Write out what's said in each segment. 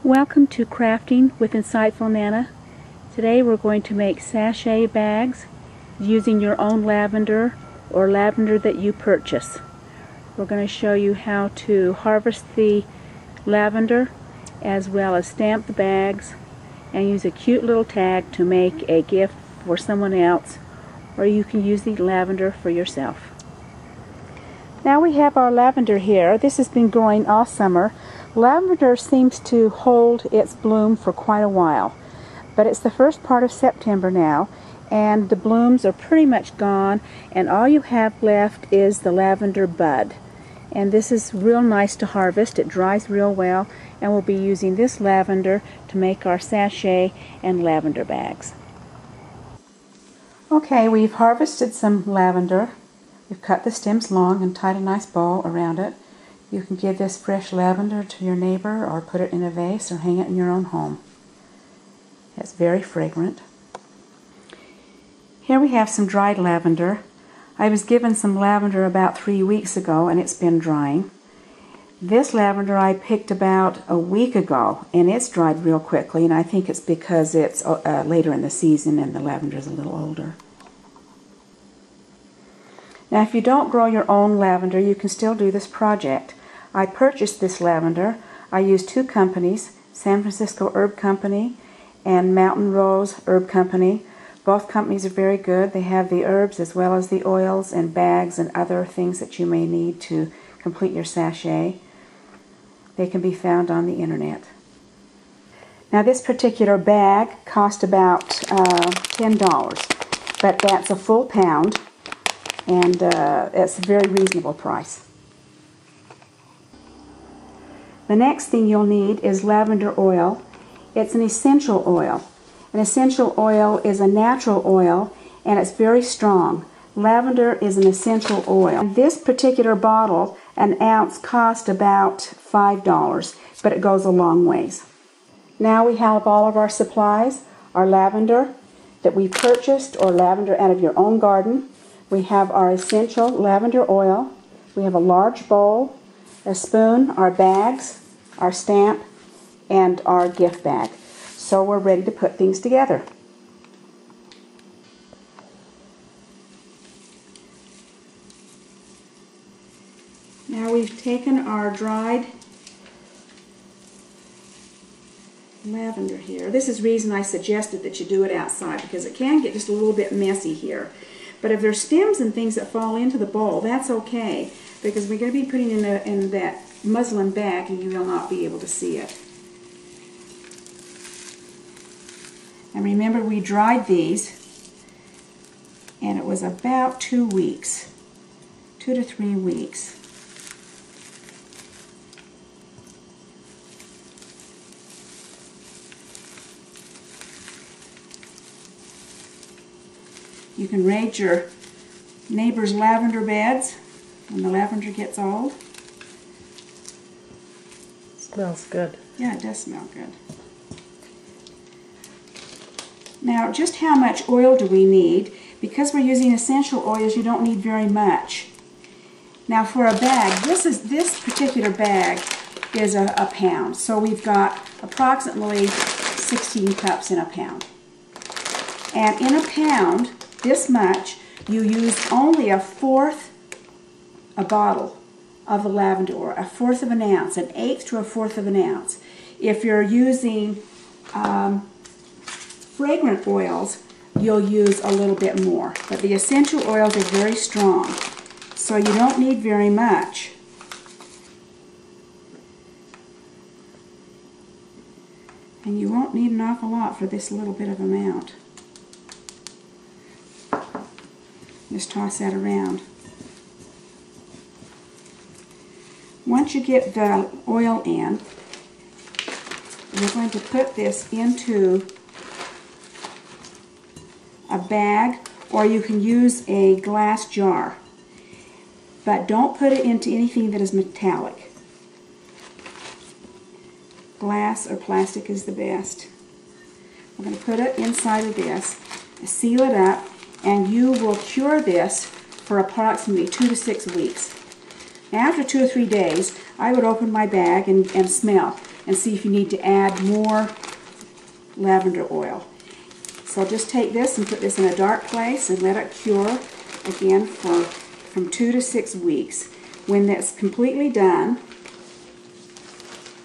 Welcome to Crafting with Insightful Nana. Today we're going to make sachet bags using your own lavender or lavender that you purchase. We're going to show you how to harvest the lavender as well as stamp the bags and use a cute little tag to make a gift for someone else, or you can use the lavender for yourself. Now we have our lavender here. This has been growing all summer. Lavender seems to hold its bloom for quite a while, but it's the first part of September now, and the blooms are pretty much gone, and all you have left is the lavender bud. And this is real nice to harvest. It dries real well, and we'll be using this lavender to make our sachet and lavender bags. Okay, we've harvested some lavender. We've cut the stems long and tied a nice bow around it. You can give this fresh lavender to your neighbor or put it in a vase or hang it in your own home. It's very fragrant. Here we have some dried lavender. I was given some lavender about 3 weeks ago and it's been drying. This lavender I picked about a week ago and it's dried real quickly, and I think it's because it's later in the season and the lavender is a little older. Now if you don't grow your own lavender, you can still do this project. I purchased this lavender. I used two companies, San Francisco Herb Company and Mountain Rose Herb Company. Both companies are very good. They have the herbs as well as the oils and bags and other things that you may need to complete your sachet. They can be found on the internet. Now this particular bag cost about $10, but that's a full pound, and it's a very reasonable price. The next thing you'll need is lavender oil. It's an essential oil. An essential oil is a natural oil, and it's very strong. Lavender is an essential oil. This particular bottle, an ounce, cost about $5, but it goes a long ways. Now we have all of our supplies, our lavender that we purchased or lavender out of your own garden. We have our essential lavender oil. We have a large bowl, a spoon, our bags, our stamp, and our gift bag. So we're ready to put things together. Now we've taken our dried lavender here. This is the reason I suggested that you do it outside, because it can get just a little bit messy here. But if there's stems and things that fall into the bowl, that's okay, because we're going to be putting in that muslin bag and you will not be able to see it. And remember, we dried these and it was about 2 weeks, 2 to 3 weeks. You can raid your neighbor's lavender beds when the lavender gets old. Smells good. Yeah, it does smell good. Now, just how much oil do we need? Because we're using essential oils, you don't need very much. Now for a bag, this particular bag is a pound. So we've got approximately 16 cups in a pound. And in a pound, this much, you use only a fourth a bottle of the lavender, or a fourth of an ounce, an eighth to a fourth of an ounce. If you're using fragrant oils, you'll use a little bit more. But the essential oils are very strong, so you don't need very much. And you won't need an awful lot for this little bit of amount. Just toss that around. Once you get the oil in, we're going to put this into a bag, or you can use a glass jar. But don't put it into anything that is metallic. Glass or plastic is the best. We're going to put it inside of this, seal it up, and you will cure this for approximately 2 to 6 weeks. After 2 or 3 days, I would open my bag and smell and see if you need to add more lavender oil. So just take this and put this in a dark place and let it cure again for from 2 to 6 weeks. When that's completely done,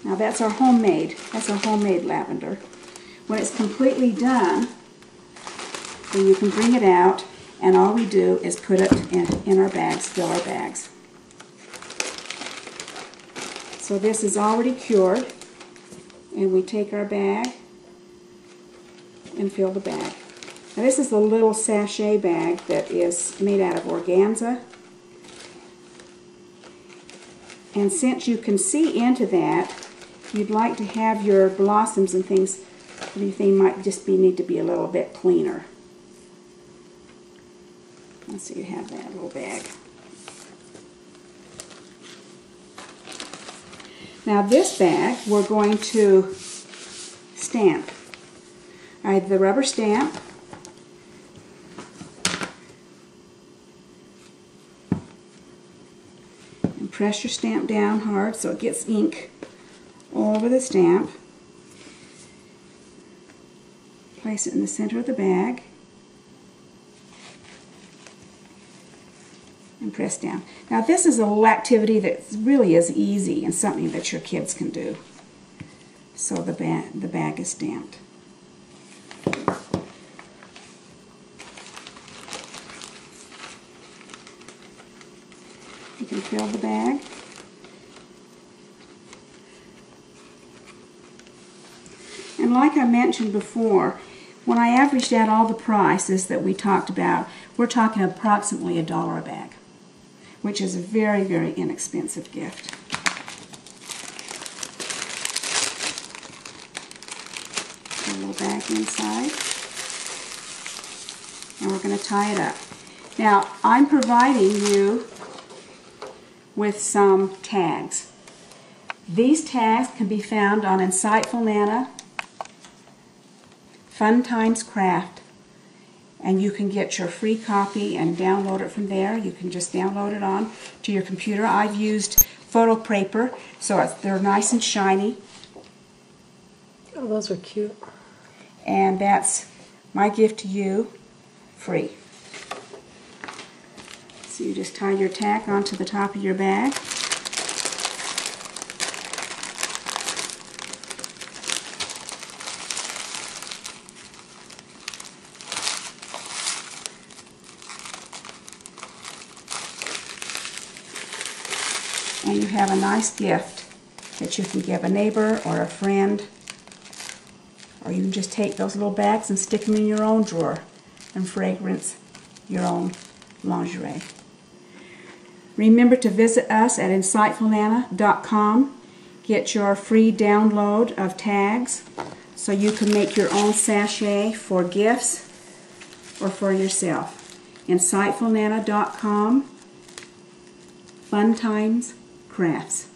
now that's our homemade lavender. When it's completely done, then you can bring it out, and all we do is put it in our bags, fill our bags. So this is already cured, and we take our bag and fill the bag. Now this is a little sachet bag that is made out of organza. And since you can see into that, you'd like to have your blossoms and things, everything might just need to be a little bit cleaner. So you have that little bag. Now this bag we're going to stamp. I have the rubber stamp. And press your stamp down hard so it gets ink all over the stamp. Place it in the center of the bag. And press down. Now this is a little activity that really is easy and something that your kids can do. So the bag is stamped. You can fill the bag. And like I mentioned before, when I averaged out all the prices that we talked about, we're talking approximately $1 a bag, which is a very, very inexpensive gift. Put a little bag inside, and we're going to tie it up. Now, I'm providing you with some tags. These tags can be found on Insightful Nana, Fun Times Craft, and you can get your free copy and download it from there. You can just download it on to your computer. I've used photo paper, so they're nice and shiny. Oh, those are cute. And that's my gift to you, free. So you just tie your tack onto the top of your bag. And you have a nice gift that you can give a neighbor or a friend, or you can just take those little bags and stick them in your own drawer and fragrance your own lingerie. Remember to visit us at insightfulnana.com. Get your free download of tags so you can make your own sachet for gifts or for yourself. Insightfulnana.com. Fun Times Crafts.